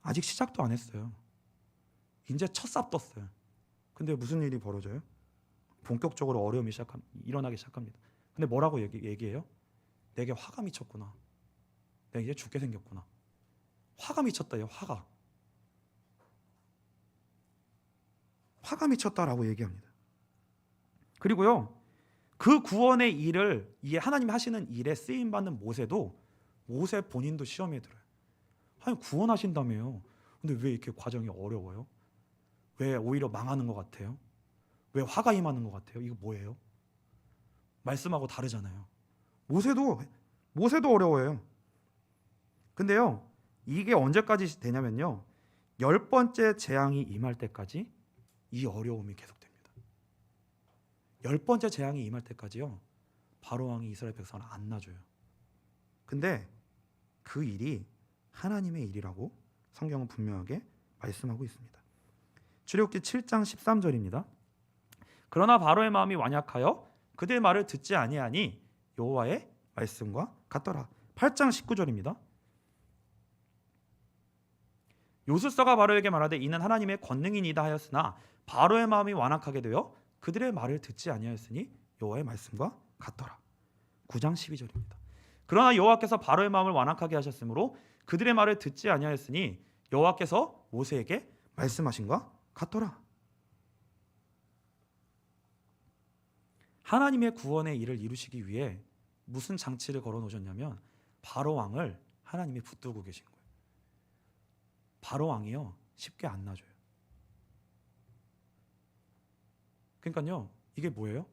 아직 시작도 안 했어요. 이제 첫 삽 떴어요. 근데 무슨 일이 벌어져요? 본격적으로 어려움이 일어나기 시작합니다. 근데 뭐라고 얘기해요? 내게 화가 미쳤구나. 내가 이제 죽게 생겼구나. 화가 미쳤다요. 화가 미쳤다라고 얘기합니다. 그리고요, 그 구원의 일을, 이게 하나님이 하시는 일에 쓰임 받는 모세 본인도 시험에 들어요. 하나님 구원하신다며요. 근데 왜 이렇게 과정이 어려워요? 왜 오히려 망하는 것 같아요? 왜 화가 임하는 것 같아요? 이거 뭐예요? 말씀하고 다르잖아요. 모세도 어려워요. 근데요, 이게 언제까지 되냐면요, 10번째 재앙이 임할 때까지 이 어려움이 계속됩니다. 10번째 재앙이 임할 때까지요, 바로 왕이 이스라엘 백성을 안 놔줘요. 근데 그 일이 하나님의 일이라고 성경은 분명하게 말씀하고 있습니다. 출애굽기 7장 13절입니다. 그러나 바로의 마음이 완약하여 그들의 말을 듣지 아니하니 여호와의 말씀과 같더라. 8장 19절입니다. 요술서가 바로에게 말하되 이는 하나님의 권능이니이다 하였으나 바로의 마음이 완악하게 되어 그들의 말을 듣지 아니하였으니 여호와의 말씀과 같더라. 9장 12절입니다. 그러나 여호와께서 바로의 마음을 완악하게 하셨으므로 그들의 말을 듣지 아니하였으니 여호와께서 모세에게 말씀하신과 같더라. 하나님의 구원의 일을 이루시기 위해 무슨 장치를 걸어 놓으셨냐면 바로 왕을 하나님이 붙들고 계신 거예요. 바로 왕이요, 쉽게 안 놔줘요. 그러니까요, 이게 뭐예요?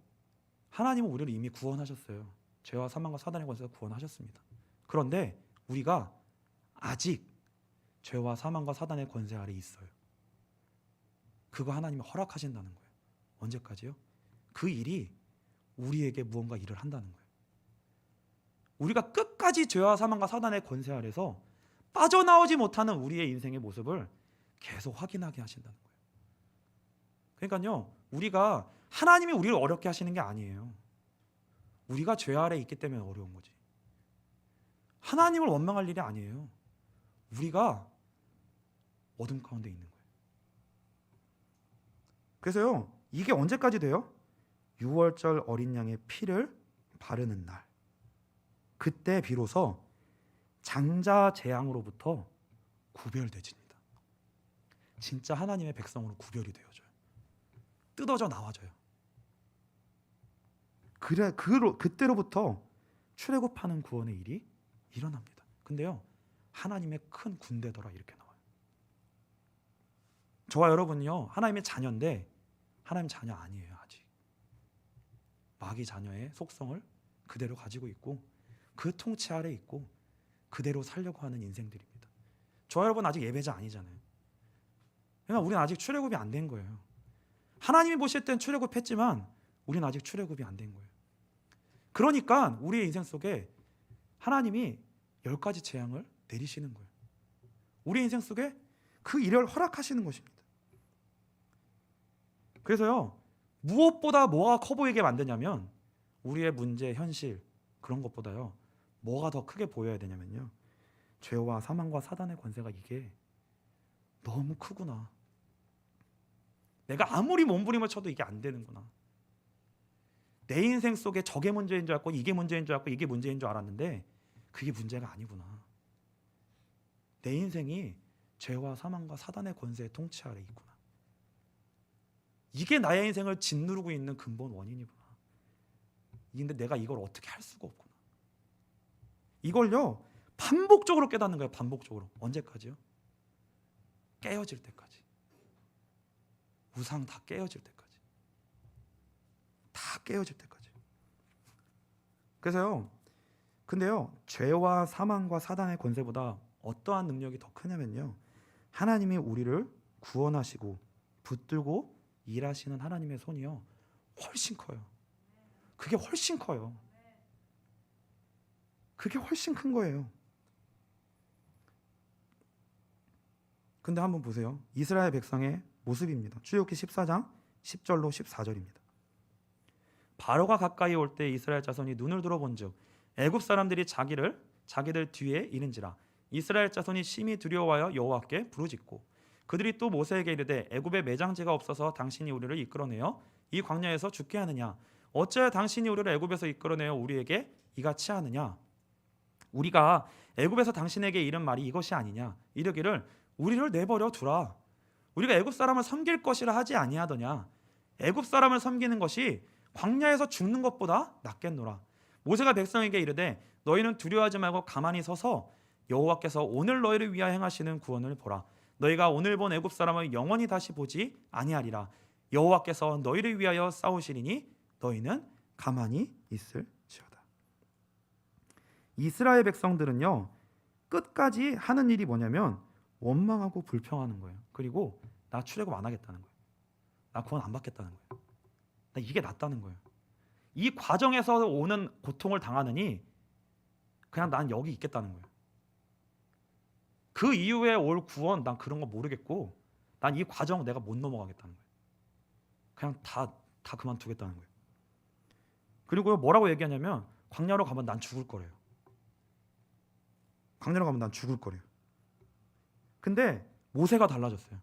하나님은 우리를 이미 구원하셨어요. 죄와 사망과 사단의 권세에서 구원하셨습니다. 그런데 우리가 아직 죄와 사망과 사단의 권세 아래 있어요. 그거 하나님이 허락하신다는 거예요. 언제까지요? 그 일이 우리에게 무언가 일을 한다는 거예요. 우리가 끝까지 죄와 사망과 사단의 권세 아래서 빠져나오지 못하는 우리의 인생의 모습을 계속 확인하게 하신다는 거예요. 그러니까요, 우리가 하나님이 우리를 어렵게 하시는 게 아니에요. 우리가 죄 아래 있기 때문에 어려운 거지. 하나님을 원망할 일이 아니에요. 우리가 어둠 가운데 있는 거예요. 그래서요, 이게 언제까지 돼요? 6월절 어린 양의 피를 바르는 날, 그때 비로소 장자 재앙으로부터 구별되집니다. 진짜 하나님의 백성으로 구별이 되어져요. 뜯어져 나와져요. 그때로부터 출애굽하는 구원의 일이 일어납니다. 근데요, 하나님의 큰 군대더라 이렇게 나와요. 저와 여러분요, 하나님의 자녀인데 하나님 자녀 아니에요. 아직 마귀 자녀의 속성을 그대로 가지고 있고 그 통치 아래 있고 그대로 살려고 하는 인생들입니다. 저와 여러분 아직 예배자 아니잖아요. 그러니까 우리는 아직 출애굽이 안 된 거예요. 하나님이 보실 땐 출애굽했지만 우리는 아직 출애굽이 안 된 거예요. 그러니까 우리의 인생 속에 하나님이 10가지 재앙을 내리시는 거예요. 우리 인생 속에 그 일을 허락하시는 것입니다. 그래서요, 무엇보다 뭐가 커 보이게 만드냐면 우리의 문제, 현실 그런 것보다요, 뭐가 더 크게 보여야 되냐면요, 죄와 사망과 사단의 권세가 이게 너무 크구나. 내가 아무리 몸부림을 쳐도 이게 안 되는구나. 내 인생 속에 저게 문제인 줄 알고 이게 문제인 줄 알고 이게 문제인 줄 알았는데 그게 문제가 아니구나. 내 인생이 죄와 사망과 사단의 권세의 통치 아래 있구나. 이게 나의 인생을 짓누르고 있는 근본 원인이구나. 근데 내가 이걸 어떻게 할 수가 없구나. 이걸요, 반복적으로 깨닫는 거예요. 반복적으로. 언제까지요? 깨어질 때까지. 우상 다 깨어질 때까지. 다 깨어질 때까지. 그래서요. 근데요. 죄와 사망과 사단의 권세보다 어떠한 능력이 더 크냐면요. 하나님이 우리를 구원하시고 붙들고 일하시는 하나님의 손이요. 훨씬 커요. 그게 훨씬 커요. 그게 훨씬 큰 거예요. 근데 한번 보세요. 이스라엘 백성의 모습입니다. 출애굽기 14장 10절로 14절입니다. 바로가 가까이 올 때 이스라엘 자손이 눈을 들어본즉 애굽 사람들이 자기들 뒤에 이른지라 이스라엘 자손이 심히 두려워하여 여호와께 부르짖고 그들이 또 모세에게 이르되 애굽에 매장지가 없어서 당신이 우리를 이끌어내어 이 광야에서 죽게 하느냐 어찌하여 당신이 우리를 애굽에서 이끌어내어 우리에게 이같이 하느냐 우리가 애굽에서 당신에게 이른 말이 이것이 아니냐 이르기를 우리를 내버려 두라 우리가 애굽 사람을 섬길 것이라 하지 아니하더냐 애굽 사람을 섬기는 것이 광야에서 죽는 것보다 낫겠노라 모세가 백성에게 이르되 너희는 두려워하지 말고 가만히 서서 여호와께서 오늘 너희를 위하여 행하시는 구원을 보라 너희가 오늘 본 애굽 사람을 영원히 다시 보지 아니하리라 여호와께서 너희를 위하여 싸우시리니 너희는 가만히 있을지어다. 이스라엘 백성들은요 끝까지 하는 일이 뭐냐면 원망하고 불평하는 거예요. 그리고 나 출애굽 안 하겠다는 거예요. 나 구원 안 받겠다는 거예요. 나 이게 낫다는 거예요. 이 과정에서 오는 고통을 당하느니 그냥 난 여기 있겠다는 거예요. 그 이후에 올 구원 난 그런 거 모르겠고 난 이 과정 내가 못 넘어가겠다는 거예요. 그냥 다 그만두겠다는 거예요. 그리고 뭐라고 얘기하냐면 광야로 가면 난 죽을 거래요. 광야로 가면 난 죽을 거래요. 근데 모세가 달라졌어요.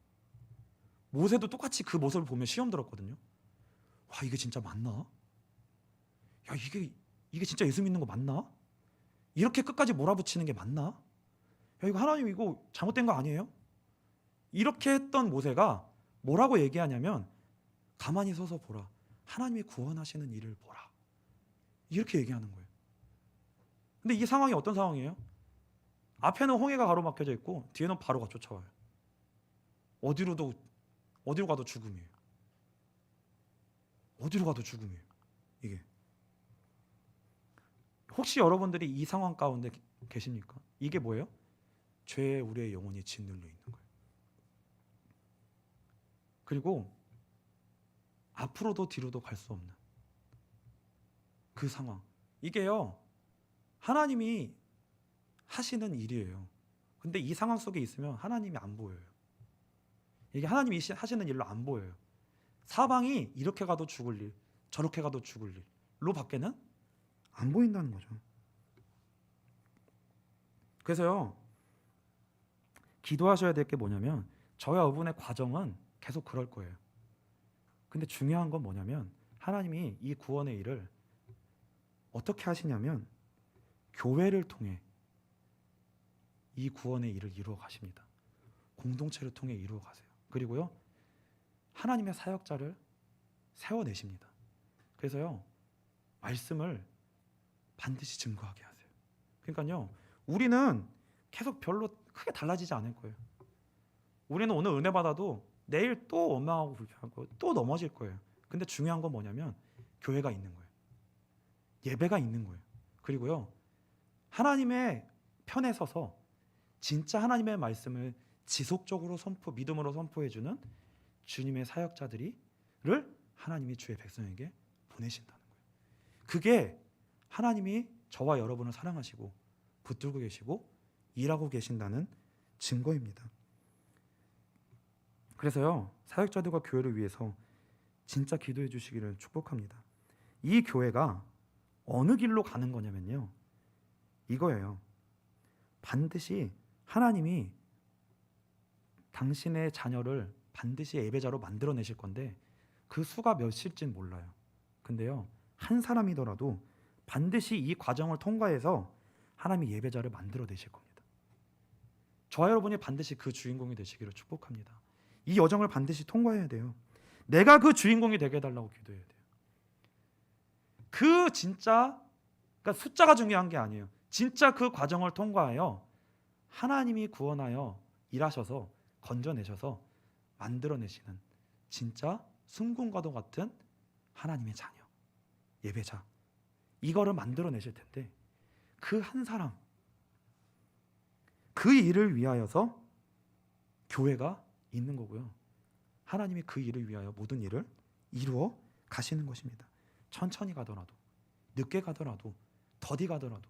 모세도 똑같이 그 모습을 보며 시험 들었거든요. 와 이게 진짜 맞나? 야 이게 진짜 예수 믿는 거 맞나? 이렇게 끝까지 몰아붙이는 게 맞나? 야 이거 하나님 이거 잘못된 거 아니에요? 이렇게 했던 모세가 뭐라고 얘기하냐면 가만히 서서 보라. 하나님이 구원하시는 일을 보라. 이렇게 얘기하는 거예요. 근데 이 상황이 어떤 상황이에요? 앞에는 홍해가 가로막혀져 있고 뒤에는 바로가 쫓아와요. 어디로 가도 죽음이에요. 어디로 가도 죽음이에요. 이게 혹시 여러분들이 이 상황 가운데 계십니까? 이게 뭐예요? 죄에 우리의 영혼이 짓눌려 있는 거예요. 그리고 앞으로도 뒤로도 갈 수 없는 그 상황. 이게요 하나님이 하시는 일이에요. 근데 이 상황 속에 있으면 하나님이 안 보여요. 이게 하나님이 하시는 일로 안 보여요. 사방이 이렇게 가도 죽을 일, 저렇게 가도 죽을 일로 밖에는 안 보인다는 거죠. 그래서요 기도하셔야 될 게 뭐냐면 저와 여러분의 과정은 계속 그럴 거예요. 근데 중요한 건 뭐냐면 하나님이 이 구원의 일을 어떻게 하시냐면 교회를 통해 이 구원의 일을 이루어 가십니다. 공동체를 통해 이루어 가세요. 그리고요 하나님의 사역자를 세워내십니다. 그래서요 말씀을 반드시 증거하게 하세요. 그러니까요 우리는 계속 별로 크게 달라지지 않을 거예요. 우리는 오늘 은혜 받아도 내일 또 원망하고 불평하고 또 넘어질 거예요. 근데 중요한 건 뭐냐면 교회가 있는 거예요. 예배가 있는 거예요. 그리고요 하나님의 편에 서서 진짜 하나님의 말씀을 지속적으로 믿음으로 선포해주는 주님의 사역자들을 하나님이 주의 백성에게 보내신다는 거예요. 그게 하나님이 저와 여러분을 사랑하시고 붙들고 계시고 일하고 계신다는 증거입니다. 그래서요 사역자들과 교회를 위해서 진짜 기도해 주시기를 축복합니다. 이 교회가 어느 길로 가는 거냐면요 이거예요. 반드시 하나님이 당신의 자녀를 반드시 예배자로 만들어내실 건데 그 수가 몇일진 몰라요. 근데요 한 사람이더라도 반드시 이 과정을 통과해서 하나님이 예배자를 만들어내실 겁니다. 저와 여러분이 반드시 그 주인공이 되시기를 축복합니다. 이 여정을 반드시 통과해야 돼요. 내가 그 주인공이 되게 해달라고 기도해야 돼요. 그 진짜 그러니까 숫자가 중요한 게 아니에요. 진짜 그 과정을 통과하여 하나님이 구원하여 일하셔서 건져내셔서 만들어내시는 진짜 순금과도 같은 하나님의 자녀, 예배자, 이거를 만들어내실 텐데 그 한 사람, 그 일을 위하여서 교회가 있는 거고요. 하나님이 그 일을 위하여 모든 일을 이루어 가시는 것입니다. 천천히 가더라도, 늦게 가더라도, 더디 가더라도,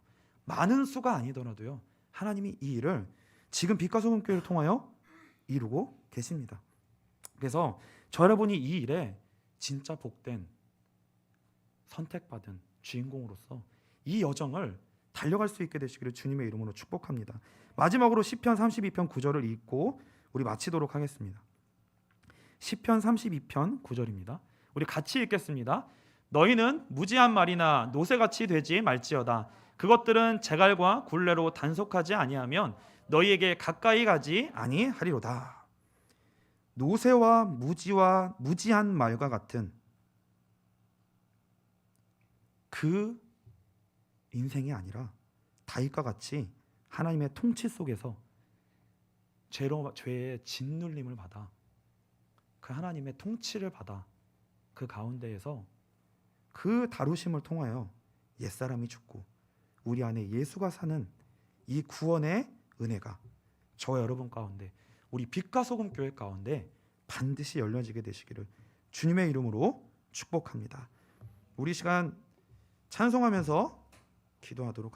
많은 수가 아니더라도요, 하나님이 이 일을 지금 빛과 소금 교회를 통하여 이루고 계십니다. 그래서 저 여러분이 이 일에 진짜 복된 선택받은 주인공으로서 이 여정을 달려갈 수 있게 되시기를 주님의 이름으로 축복합니다. 마지막으로 시편 32편 9절을 읽고 우리 마치도록 하겠습니다. 시편 32편 9절입니다. 우리 같이 읽겠습니다. 너희는 무지한 말이나 노새같이 되지 말지어다. 그것들은 재갈과 굴레로 단속하지 아니하면 너희에게 가까이 가지 아니하리로다. 노새와 무지한 말과 같은 그 인생이 아니라 다윗과 같이 하나님의 통치 속에서 죄의 짓눌림을 받아 그 하나님의 통치를 받아 그 가운데에서 그 다루심을 통하여 옛사람이 죽고 우리 안에 예수가 사는 이 구원의 은혜가 저와 여러분 가운데, 우리 빛과 소금 교회 가운데 반드시 열려지게 되시기를 주님의 이름으로 축복합니다. 우리 시간 찬송하면서 기도하도록 하겠습니다.